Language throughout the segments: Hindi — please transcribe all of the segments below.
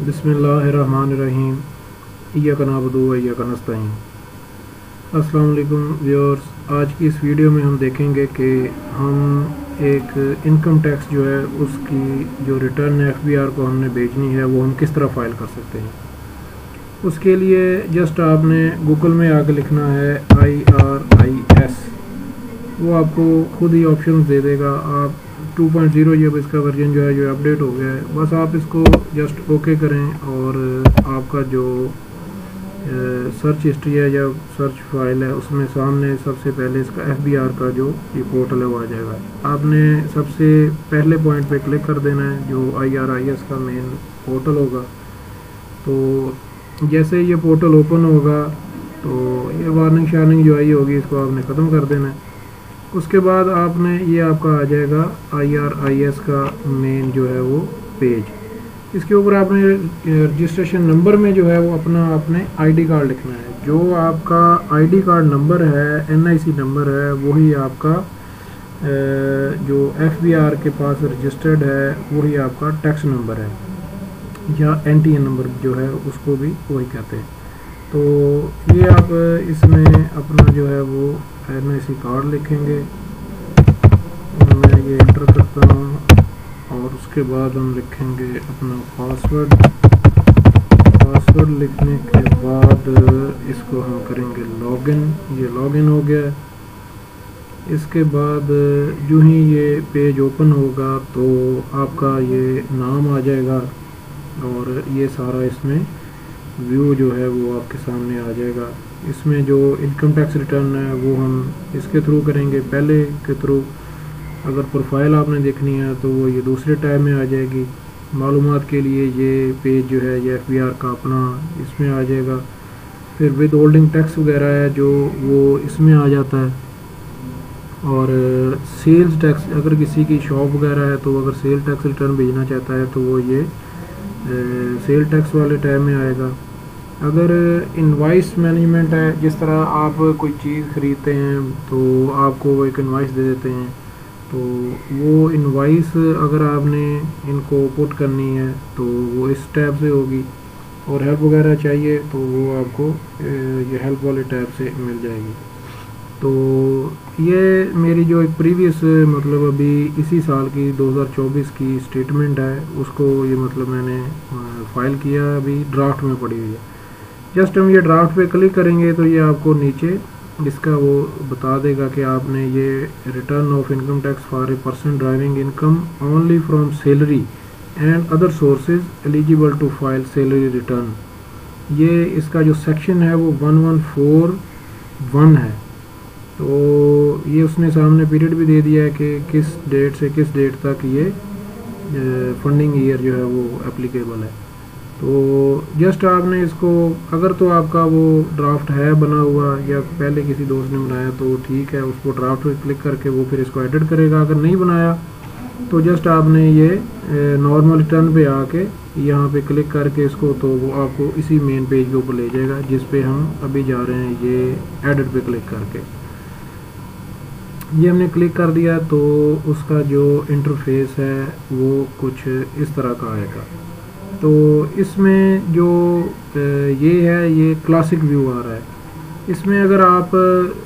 बिस्मिल्लाहिर्रहमानिर्रहीम। इय्याका नअबुदु व इय्याका नस्तईन। अस्सलाम वालेकुम व्यूअर्स, आज की इस वीडियो में हम देखेंगे कि हम एक इनकम टैक्स जो है उसकी जो रिटर्न एफबीआर को हमने भेजनी है वो हम किस तरह फ़ाइल कर सकते हैं। उसके लिए जस्ट आपने गूगल में आके लिखना है IRIS, वो आपको खुद ही ऑप्शन दे देगा। आप 2.0 जब इसका वर्जन जो है जो अपडेट हो गया है, बस आप इसको जस्ट ओके करें और आपका जो सर्च हिस्ट्री है या सर्च फाइल है उसमें सामने सबसे पहले इसका एफबीआर का जो ये पोर्टल है वो आ जाएगा। आपने सबसे पहले पॉइंट पे क्लिक कर देना है जो IRIS का मेन पोर्टल होगा। तो जैसे ये पोर्टल ओपन होगा तो ये वार्निंग शार्निंग जो आई होगी इसको आपने ख़त्म कर देना है। उसके बाद आपने ये आपका आ जाएगा IRIS का मेन जो है वो पेज। इसके ऊपर आपने रजिस्ट्रेशन नंबर में जो है वो अपना आपने आईडी कार्ड लिखना है। जो आपका आईडी कार्ड नंबर है, NIC नंबर है, वही आपका जो एफबीआर के पास रजिस्टर्ड है वही आपका टैक्स नंबर है, या NTN नंबर जो है उसको भी वही कहते हैं। तो ये आप इसमें अपना जो है वो NIC कार्ड लिखेंगे। मैं ये एंटर करता हूँ और उसके बाद हम लिखेंगे अपना पासवर्ड। पासवर्ड लिखने के बाद इसको हम करेंगे लॉगिन। ये लॉगिन हो गया। इसके बाद जो ही ये पेज ओपन होगा तो आपका ये नाम आ जाएगा और ये सारा इसमें व्यू जो है वो आपके सामने आ जाएगा। इसमें जो इनकम टैक्स रिटर्न है वो हम इसके थ्रू करेंगे, पहले के थ्रू। अगर प्रोफाइल आपने देखनी है तो वो ये दूसरे टैब में आ जाएगी। मालूमात के लिए ये पेज जो है ये एफबीआर का अपना इसमें आ जाएगा। फिर विद होल्डिंग टैक्स वगैरह है जो वो इसमें आ जाता है। और सेल्स टैक्स, अगर किसी की शॉप वगैरह है तो अगर सेल टैक्स रिटर्न भेजना चाहता है तो वो ये सेल टैक्स वाले टैब में आएगा। अगर इनवाइस मैनेजमेंट है, जिस तरह आप कोई चीज़ ख़रीदते हैं तो आपको वो एक इनवाइस दे देते हैं, तो वो इनवाइस अगर आपने इनको पुट करनी है तो वो इस टैब से होगी। और हेल्प वगैरह चाहिए तो वो आपको ये हेल्प वाले टैब से मिल जाएगी। तो ये मेरी जो एक प्रीवियस मतलब अभी इसी साल की 2024 की स्टेटमेंट है उसको ये मतलब मैंने फ़ाइल किया है, अभी ड्राफ्ट में पड़ी हुई है। जस्ट हम ये ड्राफ्ट पे क्लिक करेंगे तो ये आपको नीचे इसका वो बता देगा कि आपने ये return of income tax for a person driving income only from salary and other sources eligible to file salary return. ये इसका जो सेक्शन है वो 1141 है। तो ये उसने सामने पीरियड भी दे दिया है कि किस डेट से किस डेट तक ये फंडिंग ईयर जो है वो एप्लीकेबल है। तो जस्ट आपने इसको, अगर तो आपका वो ड्राफ्ट है बना हुआ या पहले किसी दोस्त ने बनाया तो ठीक है, उसको ड्राफ्ट पे क्लिक करके वो फिर इसको एडिट करेगा। अगर नहीं बनाया तो जस्ट आपने ये नॉर्मल रिटर्न पे आके यहाँ पे क्लिक करके इसको, तो वो आपको इसी मेन पेज के ऊपर ले जाएगा जिस पे हम अभी जा रहे हैं। ये एडिट पे क्लिक करके ये हमने क्लिक कर दिया तो उसका जो इंटरफेस है वो कुछ इस तरह का आएगा। तो इसमें जो ये है ये क्लासिक व्यू आ रहा है। इसमें अगर आप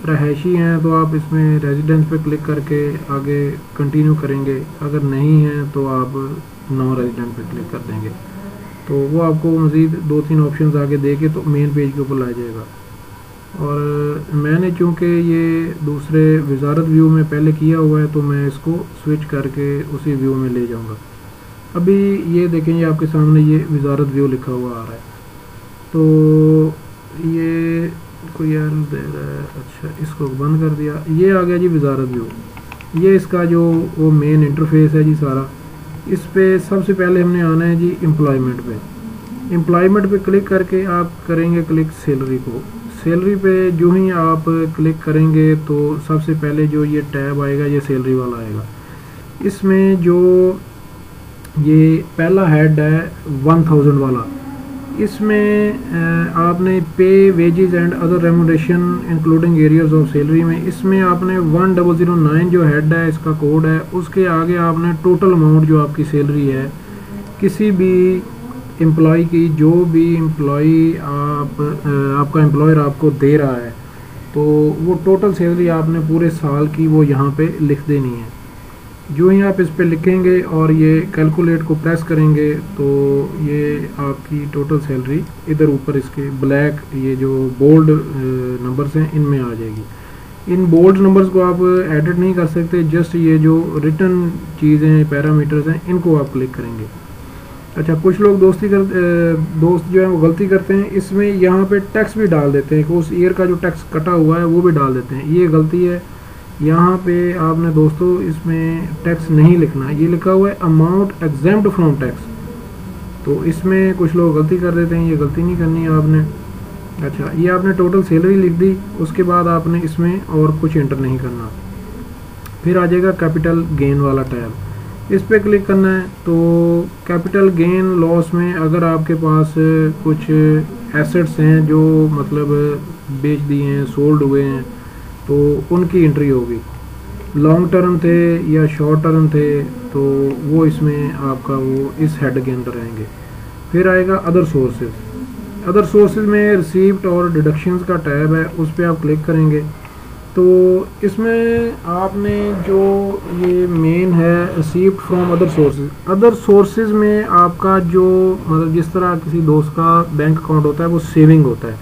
रहायशी हैं तो आप इसमें रेजिडेंस पे क्लिक करके आगे कंटिन्यू करेंगे, अगर नहीं हैं तो आप नॉन रेजिडेंट पे क्लिक कर देंगे तो वो आपको मज़ीद 2-3 ऑप्शंस आगे दे के तो मेन पेज के ऊपर ला जाएगा। और मैंने चूँकि ये दूसरे वजारत व्यू में पहले किया हुआ है तो मैं इसको स्विच करके उसी व्यू में ले जाऊँगा। अभी ये देखेंगे आपके सामने ये वजारत व्यू लिखा हुआ आ रहा है। तो ये कोई एरर दे रहा है, अच्छा इसको बंद कर दिया। ये आ गया जी वजारत व्यू। ये इसका जो वो मेन इंटरफेस है जी सारा। इस पे सबसे पहले हमने आना है जी एम्प्लॉयमेंट पे। एम्प्लॉयमेंट पे क्लिक करके आप करेंगे क्लिक सैलरी को। सैलरी पे जो ही आप क्लिक करेंगे तो सबसे पहले जो ये टैब आएगा ये सैलरी वाला आएगा। इसमें जो ये पहला हेड है 1000 वाला, इसमें आपने पे wages and other remuneration including areas of salary में इसमें आपने 1009 जो हेड है इसका कोड है, उसके आगे आपने टोटल अमाउंट जो आपकी सैलरी है किसी भी एम्प्लॉय की जो भी एम्प्लॉय आपका एम्प्लॉयर आपको दे रहा है, तो वो टोटल सैलरी आपने पूरे साल की वो यहाँ पे लिख देनी है। जो ही आप इस पे लिखेंगे और ये कैलकुलेट को प्रेस करेंगे तो ये आपकी टोटल सैलरी इधर ऊपर इसके ब्लैक ये जो बोल्ड नंबर्स हैं इनमें आ जाएगी। इन बोल्ड नंबर्स को आप एडिट नहीं कर सकते, जस्ट ये जो रिटर्न चीज़ें पैरामीटर्स हैं इनको आप क्लिक करेंगे। अच्छा, कुछ लोग दोस्त जो है वो गलती करते हैं, इसमें यहाँ पे टैक्स भी डाल देते हैं कि उस ईयर का जो टैक्स कटा हुआ है वो भी डाल देते हैं। ये गलती है। यहाँ पे आपने दोस्तों इसमें टैक्स नहीं लिखना, ये लिखा हुआ है अमाउंट एग्जेम्प्ट फ्रॉम टैक्स, तो इसमें कुछ लोग गलती कर देते हैं, ये गलती नहीं करनी है आपने। अच्छा, ये आपने टोटल सैलरी लिख दी, उसके बाद आपने इसमें और कुछ एंटर नहीं करना। फिर आ जाएगा कैपिटल गेन वाला टैब, इस पर क्लिक करना है। तो कैपिटल गेन लॉस में अगर आपके पास कुछ एसेट्स हैं जो मतलब बेच दिए हैं, सोल्ड हुए हैं, तो उनकी एंट्री होगी। लॉन्ग टर्म थे या शॉर्ट टर्म थे तो वो इसमें आपका वो इस हेड के अंदर रहेंगे। फिर आएगा अदर सोर्सेज। अदर सोर्सेज में रिसीप्ट और डिडक्शंस का टैब है, उस पर आप क्लिक करेंगे तो इसमें आपने जो ये मेन है receipt from other sources, other sources में आपका जो मतलब जिस तरह किसी दोस्त का बैंक अकाउंट होता है वो सेविंग होता है,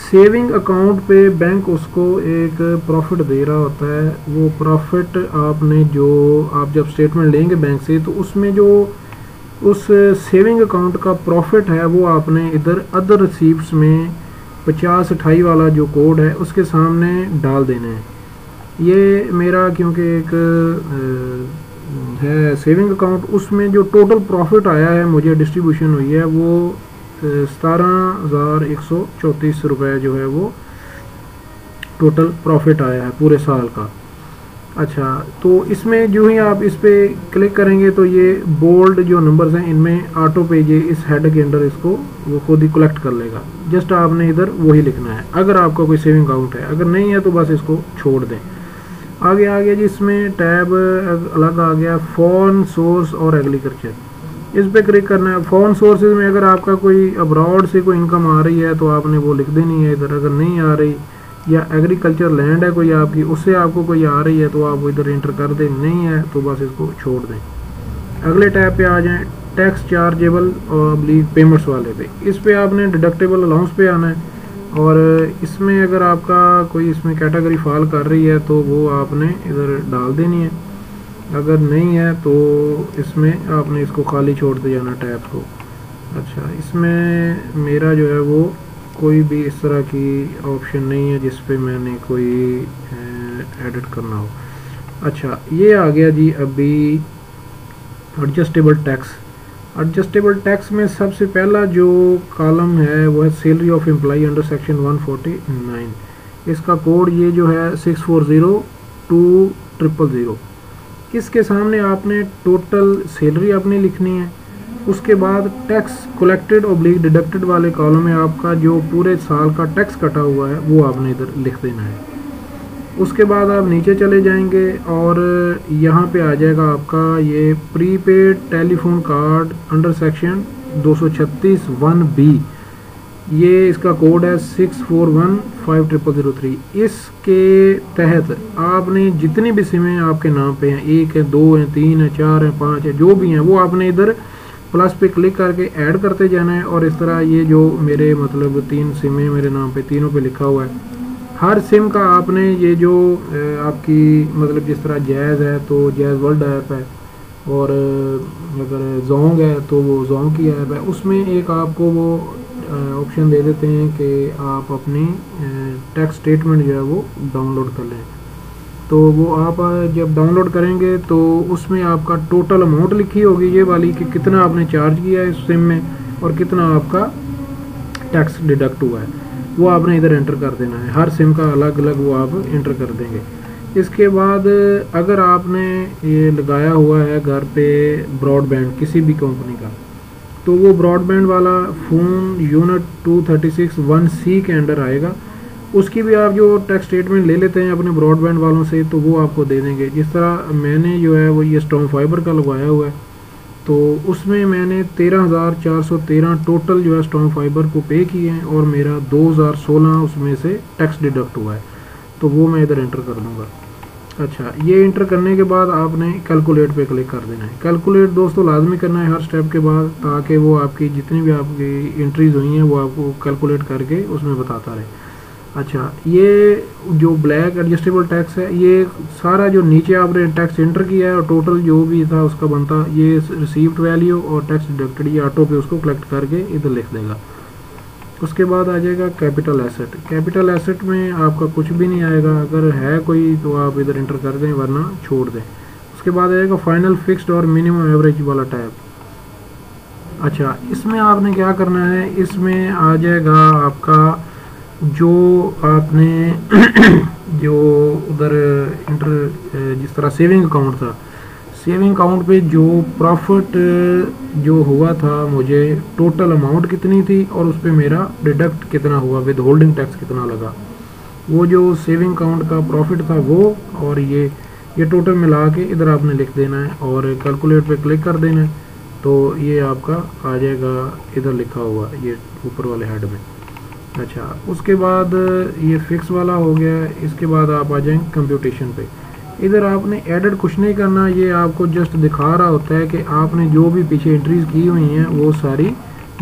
सेविंग अकाउंट पे बैंक उसको एक प्रॉफिट दे रहा होता है। वो प्रॉफिट आपने जो आप जब स्टेटमेंट लेंगे बैंक से तो उसमें जो उस सेविंग अकाउंट का प्रॉफिट है वो आपने इधर अदर रिसीप्ट्स में 5028 वाला जो कोड है उसके सामने डाल देना है। ये मेरा क्योंकि एक है सेविंग अकाउंट, उसमें जो टोटल प्रॉफिट आया है मुझे डिस्ट्रीब्यूशन हुई है वो 17,134 रुपये जो है वो टोटल प्रॉफिट आया है पूरे साल का। अच्छा, तो इसमें जो ही आप इस पर क्लिक करेंगे तो ये बोल्ड जो नंबर्स हैं इनमें ऑटो पे ये इस हेड के अंदर इसको वो खुद ही कलेक्ट कर लेगा। जस्ट आपने इधर वही लिखना है अगर आपका कोई सेविंग अकाउंट है, अगर नहीं है तो बस इसको छोड़ दें। आगे आ गया जी, इसमें टैब अलग आ गया फॉरेन सोर्स और एग्रीकल्चर, इस पर क्लिक करना है। फॉरेन सोर्सेज में अगर आपका कोई अब्रॉड से कोई इनकम आ रही है तो आपने वो लिख देनी है इधर, अगर नहीं आ रही या एग्रीकल्चर लैंड है कोई आपकी उससे आपको कोई आ रही है तो आप इधर इंटर कर दें, नहीं है तो बस इसको छोड़ दें। अगले टैब पे आ जाएं, टैक्स चार्जेबल और पेमेंट्स वाले पे, इस पे आपने डिडक्टेबल अलाउंस पे आना है और इसमें अगर आपका कोई इसमें कैटेगरी फॉल कर रही है तो वो आपने इधर डाल देनी है, अगर नहीं है तो इसमें आपने इसको खाली छोड़ते जाना टैब को। अच्छा, इसमें मेरा जो है वो कोई भी इस तरह की ऑप्शन नहीं है जिस पे मैंने कोई एडिट करना हो। अच्छा, ये आ गया जी अभी एडजस्टेबल टैक्स। एडजस्टेबल टैक्स में सबसे पहला जो कॉलम है वो है salary of employ under section 149, इसका कोड ये जो है 640200। इसके सामने आपने टोटल सैलरी आपने लिखनी है, उसके बाद टैक्स कलेक्टेड ऑब्लिक डिडक्टेड वाले कॉलम में आपका जो पूरे साल का टैक्स कटा हुआ है वो आपने इधर लिख देना है। उसके बाद आप नीचे चले जाएंगे और यहाँ पे आ जाएगा आपका ये prepaid telephone card under section 236 1B, ये इसका कोड है 64150003। इसके तहत आपने जितनी भी सिमें आपके नाम पे हैं, 1 है 2 है 3 है 4 है 5 है जो भी हैं, वो आपने इधर प्लस पे क्लिक करके ऐड करते जाना है। और इस तरह ये जो मेरे मतलब 3 सिमें मेरे नाम पे तीनों पे लिखा हुआ है, हर सिम का आपने ये जो आपकी मतलब जिस तरह जैज़ है तो जैज़ वर्ल्ड ऐप है, और अगर जोंग है तो वो जोंग की ऐप है, उसमें एक आपको वो ऑप्शन दे देते हैं कि आप अपनी टैक्स स्टेटमेंट जो है वो डाउनलोड कर लें। तो वो आप जब डाउनलोड करेंगे तो उसमें आपका टोटल अमाउंट लिखी होगी ये वाली कि कितना आपने चार्ज किया है इस सिम में और कितना आपका टैक्स डिडक्ट हुआ है, वो आपने इधर एंटर कर देना है। हर सिम का अलग अलग वो आप एंटर कर देंगे। इसके बाद अगर आपने ये लगाया हुआ है घर पे ब्रॉडबैंड किसी भी कंपनी का, तो वो ब्रॉडबैंड वाला फ़ोन यूनिट 236 1C के अंडर आएगा, उसकी भी आप जो टैक्स स्टेटमेंट ले लेते हैं अपने ब्रॉडबैंड वालों से तो वो आपको दे देंगे। जिस तरह मैंने जो है वो ये स्टॉर्म फाइबर का लगवाया हुआ है तो उसमें मैंने 13,413 टोटल जो है स्टॉन्ग फाइबर को पे किए हैं और मेरा 2016 उसमें से टैक्स डिडक्ट हुआ है, तो वो मैं इधर एंटर कर दूंगा। अच्छा, ये इंटर करने के बाद आपने कैलकुलेट पे क्लिक कर देना है। कैलकुलेट दोस्तों लाजमी करना है हर स्टेप के बाद, ताकि वो आपकी जितनी भी आपकी एंट्रीज हुई हैं वो आपको कैलकुलेट करके उसमें बताता रहे। अच्छा, ये जो ब्लैक एडजस्टेबल टैक्स है, ये सारा जो नीचे आपने टैक्स एंटर किया है और टोटल जो भी था उसका बनता, ये रिसीव्ड वैल्यू और टैक्स डिडक्टेड, ये ऑटो पे उसको कलेक्ट करके इधर लिख देगा। उसके बाद आ जाएगा कैपिटल एसेट। कैपिटल एसेट में आपका कुछ भी नहीं आएगा, अगर है कोई तो आप इधर एंटर कर दें वरना छोड़ दें। उसके बाद आएगा फाइनल फिक्स्ड और मिनिमम एवरेज वाला टैब। अच्छा, इसमें आपने क्या करना है, इसमें आ जाएगा आपका जो आपने जो उधर इंटर जिस तरह सेविंग अकाउंट था, सेविंग अकाउंट पे जो प्रॉफिट जो हुआ था, मुझे टोटल अमाउंट कितनी थी और उस पर मेरा डिडक्ट कितना हुआ, विद होल्डिंग टैक्स कितना लगा, वो जो सेविंग अकाउंट का प्रॉफिट था वो और ये टोटल मिला के इधर आपने लिख देना है और कैलकुलेट पे क्लिक कर देना है, तो ये आपका आ जाएगा इधर लिखा हुआ ये ऊपर वाले हेड में। अच्छा, उसके बाद ये फिक्स वाला हो गया। इसके बाद आप आ जाएंगे कंप्यूटेशन पे। इधर आपने एडिट कुछ नहीं करना, ये आपको जस्ट दिखा रहा होता है कि आपने जो भी पीछे एंट्रीज की हुई हैं वो सारी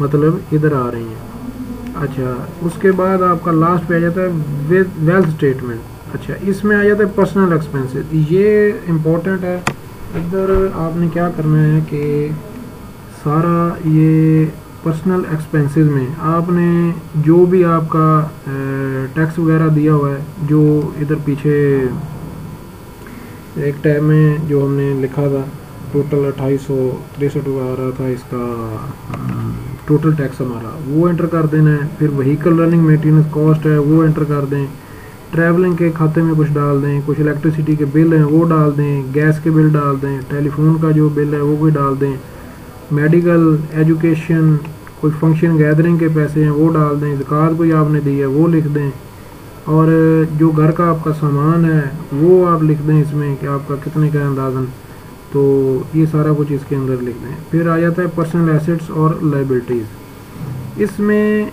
मतलब इधर आ रही हैं। अच्छा, उसके बाद आपका लास्ट पे आ जाता है वेल्थ स्टेटमेंट। अच्छा, इसमें आ जाता है पर्सनल एक्सपेंसेस, ये इम्पोर्टेंट है। इधर आपने क्या करना है कि सारा ये पर्सनल एक्सपेंसेस में आपने जो भी आपका टैक्स वगैरह दिया हुआ है, जो इधर पीछे एक टैब में जो हमने लिखा था टोटल 2863 आ रहा था इसका टोटल टैक्स हमारा, वो एंटर कर देना है। फिर व्हीकल रनिंग मेंटेनेंस कॉस्ट है वो एंटर कर दें, ट्रैवलिंग के खाते में कुछ डाल दें, कुछ इलेक्ट्रिसिटी के बिल हैं वो डाल दें, गैस के बिल डाल दें, टेलीफोन का जो बिल है वो भी डाल दें, मेडिकल, एजुकेशन, कोई फंक्शन गैदरिंग के पैसे हैं वो डाल दें, ज़कात कोई आपने दी है वो लिख दें, और जो घर का आपका सामान है वो आप लिख दें इसमें कि आपका कितने का अंदाज़न, तो ये सारा कुछ इसके अंदर लिख दें। फिर आ जाता है पर्सनल एसेट्स और लाइबिलिटीज़। इसमें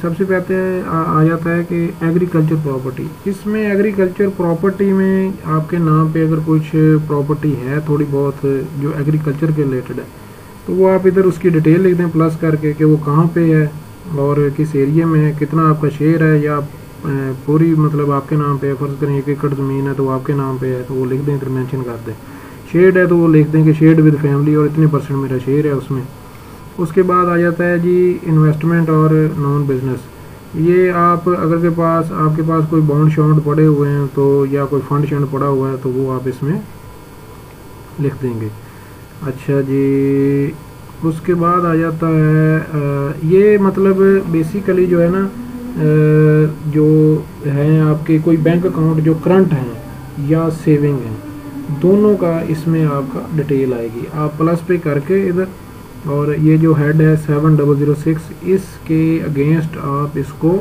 सबसे पहले आ जाता है कि एग्रीकल्चर प्रॉपर्टी। इसमें एग्रीकल्चर प्रॉपर्टी में आपके नाम पे अगर कुछ प्रॉपर्टी है थोड़ी बहुत जो एग्रीकल्चर के रिलेटेड है, तो वो आप इधर उसकी डिटेल लिख दें प्लस करके कि वो कहाँ पे है और किस एरिया में है, कितना आपका शेयर है, या पूरी मतलब आपके नाम पे है। फ़र्ज़ करें 1 एकड़ ज़मीन है तो आपके नाम पे है तो वो लिख दें, इधर मेंशन कर दें। शेड है तो वो लिख दें कि शेड विद फैमिली और इतने % मेरा शेयर है उसमें। उसके बाद आ जाता है जी इन्वेस्टमेंट और नॉन बिज़नेस। ये आप अगर आपके पास कोई बॉन्ड शॉन्ड पड़े हुए हैं तो, या कोई फंड शंड पड़ा हुआ है तो वो आप इसमें लिख देंगे। अच्छा जी, उसके बाद आ जाता है ये मतलब बेसिकली जो है ना जो है आपके कोई बैंक अकाउंट जो करंट हैं या सेविंग हैं, दोनों का इसमें आपका डिटेल आएगी। आप प्लस पे करके इधर, और ये जो हेड है 7006, इसके अगेंस्ट आप इसको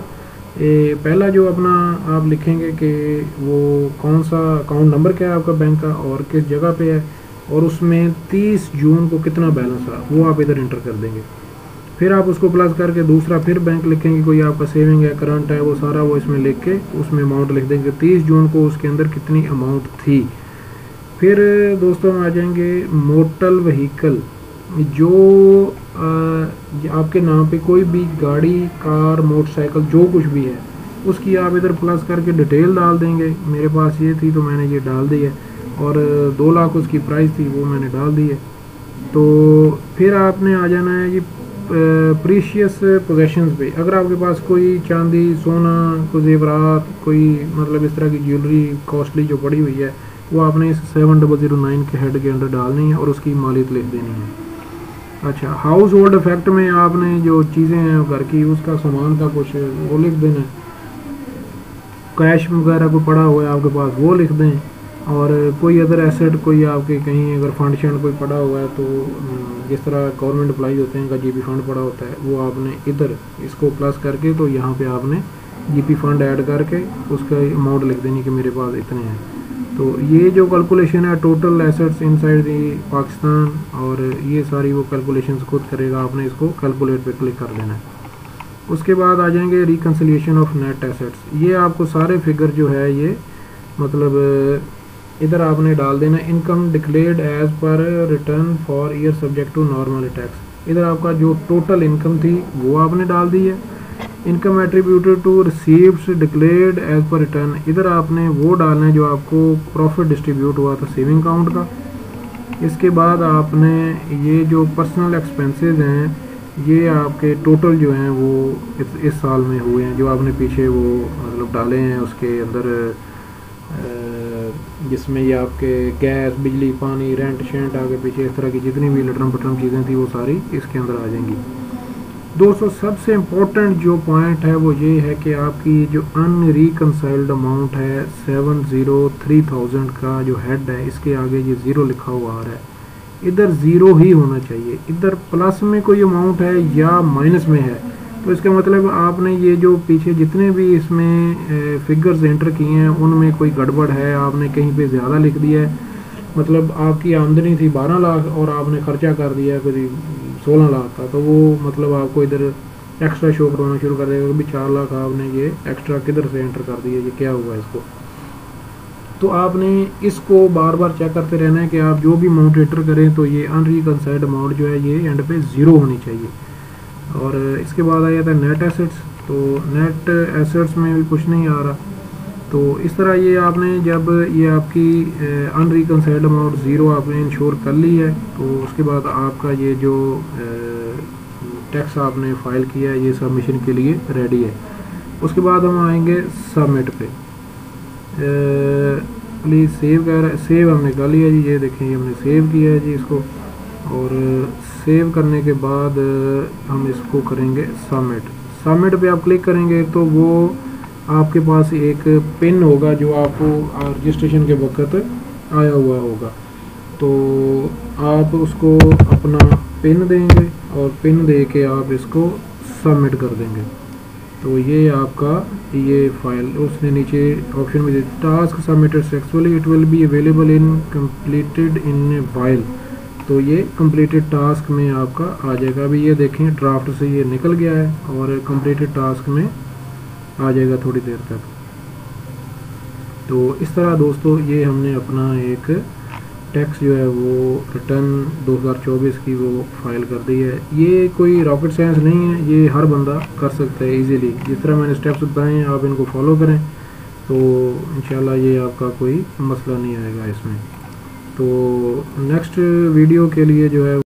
पहला जो अपना आप लिखेंगे कि वो कौन सा अकाउंट नंबर क्या है आपका बैंक का और किस जगह पे है, और उसमें 30 जून को कितना बैलेंस है वो आप इधर इंटर कर देंगे। फिर आप उसको प्लस करके दूसरा फिर बैंक लिखेंगे, कोई आपका सेविंग है करंट है वो सारा वो इसमें लिख के उसमें अमाउंट लिख देंगे 30 जून को उसके अंदर कितनी अमाउंट थी। फिर दोस्तों हम आ जाएंगे मोटर व्हीकल। जो आपके नाम पे कोई भी गाड़ी, कार, मोटरसाइकिल जो कुछ भी है उसकी आप इधर प्लस करके डिटेल डाल देंगे। मेरे पास ये थी तो मैंने ये डाल दी है, और 2 लाख उसकी प्राइस थी वो मैंने डाल दी है। तो फिर आपने आ जाना है ये प्रीशियस पोजेशंस पे। अगर आपके पास कोई चांदी, सोना, कोई जेवरात, कोई मतलब इस तरह की ज्वेलरी कॉस्टली जो पड़ी हुई है वो आपने इस 7009 के हेड के अंदर डालनी है और उसकी मालियत लिख देनी है। अच्छा, हाउस होल्ड इफेक्ट में आपने जो चीज़ें हैं घर की उसका सामान का कुछ वो लिख देना है। कैश वगैरह कोई पड़ा हुआ है आपके पास वो लिख दें, और कोई अदर एसेट कोई आपके कहीं अगर फंड शंड कोई पड़ा हुआ है तो जिस तरह गवर्नमेंट एम्प्लॉइज होते हैं का जीपी फंड पड़ा होता है वो आपने इधर इसको प्लस करके तो यहाँ पे आपने जीपी फंड ऐड करके उसका अमाउंट लिख देनी कि मेरे पास इतने हैं। तो ये जो कैलकुलेशन है total assets inside the Pakistan, और ये सारी वो कैलकुलेशंस खुद करेगा, आपने इसको कैलकुलेट पे क्लिक कर देना है। उसके बाद आ जाएंगे रिकन्सिलिएशन ऑफ नेट एसेट्स। ये आपको सारे फिगर जो है ये मतलब इधर आपने डाल देना income declared as per return for year subject to normal tax. इधर आपका जो टोटल इनकम थी वो आपने डाल दी है। Income attributed to receipts declared as per return, इधर आपने वो डालना है जो आपको प्रॉफिट डिस्ट्रीब्यूट हुआ था सेविंग अकाउंट का। इसके बाद आपने ये जो पर्सनल एक्सपेंसेस हैं ये आपके टोटल जो हैं वो इस साल में हुए हैं, जो आपने पीछे वो मतलब डाले हैं उसके अंदर, जिसमें ये आपके गैस, बिजली, पानी, रेंट शेंट आगे पीछे इस तरह की जितनी भी लटरम पटरम चीज़ें थी वो सारी इसके अंदर आ जाएंगी। दोस्तों सबसे इम्पोर्टेंट जो पॉइंट है वो ये है कि आपकी जो अनरिकनसाइल्ड अमाउंट है 703,000 का जो हेड है, इसके आगे ये ज़ीरो लिखा हुआ आ रहा है, इधर ज़ीरो ही होना चाहिए। इधर प्लस में कोई अमाउंट है या माइनस में है तो इसका मतलब आपने ये जो पीछे जितने भी इसमें फिगर्स एंटर किए हैं उनमें कोई गड़बड़ है, आपने कहीं पे ज़्यादा लिख दिया है। मतलब आपकी आमदनी थी 12 लाख और आपने खर्चा कर दिया करीब 16 लाख का, तो वो मतलब आपको इधर एक्स्ट्रा शो करवाना शुरू कर देगा कि भाई 4 लाख आपने ये एक्स्ट्रा किधर से एंटर कर दिया, ये क्या हुआ इसको। तो आपने इसको बार बार चेक करते रहना है कि आप जो भी अमाउंट एंटर करें तो ये अनरिकनसाइल्ड अमाउंट जो है ये एंड पे ज़ीरो होनी चाहिए। और इसके बाद आ जाता है नेट एसेट्स। तो नेट एसेट्स में भी कुछ नहीं आ रहा, तो इस तरह ये आपने जब ये आपकी अनरिकनसाइल्ड अमाउंट ज़ीरो आपने इंश्योर कर ली है तो उसके बाद आपका ये जो टैक्स आपने फाइल किया है ये सबमिशन के लिए रेडी है। उसके बाद हम आएंगे सबमिट पे। प्लीज़ सेव कर, सेव हमने कर लिया जी, ये देखें ये हमने सेव किया है जी इसको, और सेव करने के बाद हम इसको करेंगे सबमिट। सबमिट पे आप क्लिक करेंगे तो वो आपके पास एक पिन होगा जो आपको रजिस्ट्रेशन के वक्त आया हुआ होगा, तो आप उसको अपना पिन देंगे और पिन दे के आप इसको सबमिट कर देंगे। तो ये आपका ये फाइल उसने नीचे ऑप्शन में task submitted successfully, it will be available in completed in while, तो ये कंप्लीटेड टास्क में आपका आ जाएगा। अभी ये देखें ड्राफ्ट से ये निकल गया है और कंप्लीटेड टास्क में आ जाएगा थोड़ी देर तक। तो इस तरह दोस्तों ये हमने अपना एक टैक्स जो है वो रिटर्न 2024 की वो फाइल कर दी है। ये कोई रॉकेट साइंस नहीं है, ये हर बंदा कर सकता है इजीली। जिस तरह मैंने स्टेप्स बताए हैं आप इनको फॉलो करें तो इंशाल्लाह ये आपका कोई मसला नहीं आएगा इसमें। तो नेक्स्ट वीडियो के लिए जो है